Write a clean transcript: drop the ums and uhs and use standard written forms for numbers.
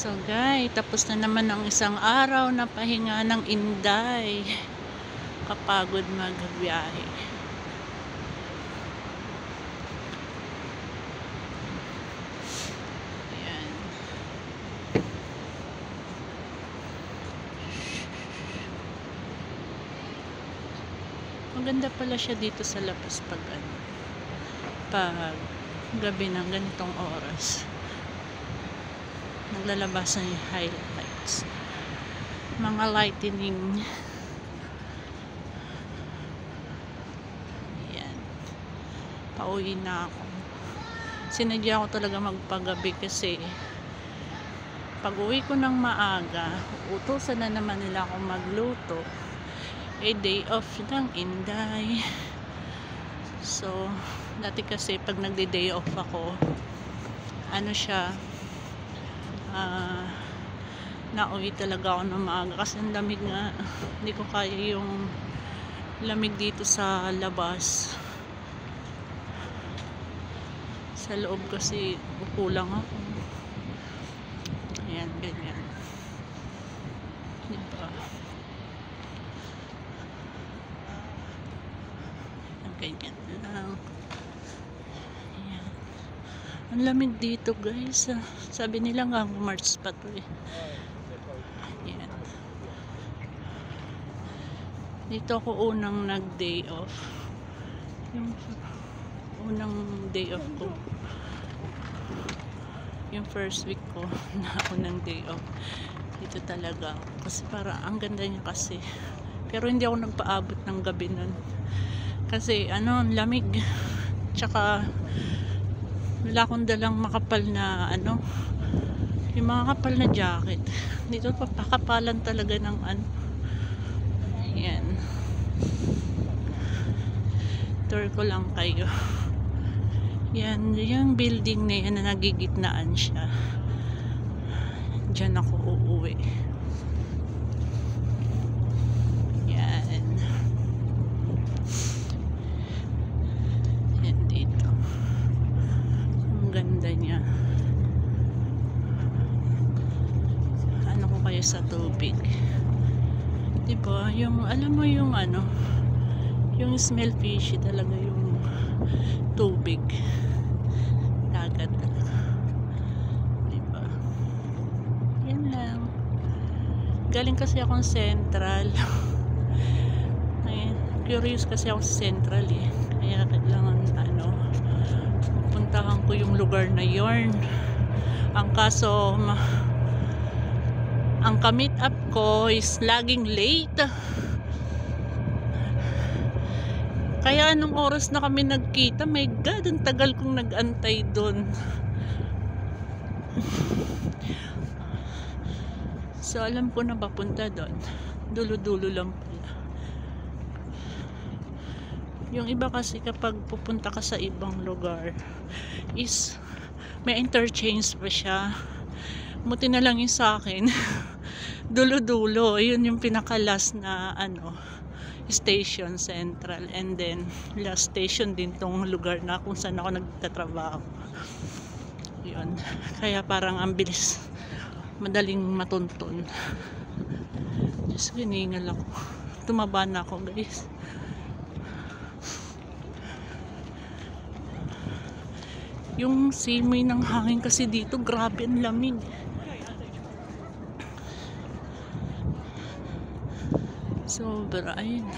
So guys, tapos na naman ang isang araw na pahinga ng Inday. Kapagod magbiyahe. Ayan. Maganda pala siya dito sa labas pag gabi ng ganitong oras. Naglalabasan yung highlights, mga lightning. Ayan, pauwi na ako. Sinadya ko talaga magpagabi kasi pag uwi ko ng maaga, utusan na naman nila akong magluto. Day off ng Inday. So dati kasi pag nagde-day off ako, nauwi talaga ako ng maaga kasi ang lamig nga. Hindi ko kaya yung lamig dito sa labas. Sa loob kasi kulang ako. Ayan, ganyan. Diba? Ganyan lang. Ayan. Ang lamig dito guys. Sabi nila nga March pa to eh. Ayan. Dito ako unang nag-day off. Yung unang day off ko. Yung first week ko na unang day off. Dito talaga. Kasi para ang ganda niya kasi. Pero hindi ako nagpaabot ng gabi nun. Kasi ang lamig. Tsaka wala akong dalang makapal na yung mga kapal na jacket. Dito papakapalan talaga ng ayan. Tour ko lang kayo. Yan, yung building na yan na nagigitnaan siya. Diyan ako uuwi. Yan. Yan dito. Ang ganda niya. Ano ko kayo sa tubig? Diba? Yung, alam mo yung yung smell fishy talaga yung tubig. Dagat talaga. Diba? Yan lang. Galing kasi akong Central. Ay, curious kasi ako sa Central eh. Kaya kailangan puntahan ko yung lugar na yon. Ang kaso ang ka-meet up ko is laging late. Kaya anong oras na kami nagkita, my God, ang tagal kong nag-antay doon. So alam ko na papunta doon. Dulo-dulo lang pala. Yung iba kasi kapag pupunta ka sa ibang lugar is may interchange pa siya. Muti na lang yung sa akin. Dulo-dulo. Yun yung pinaka-last na station, Central, and then last station din tong lugar na kung saan ako nagtatrabaho. Yun. Kaya parang ang bilis, madaling matuntun. Just hiningal ako. Tumaba na ako guys. Yung simoy ng hangin kasi dito, grabe ang lamig. Sobra, ayun.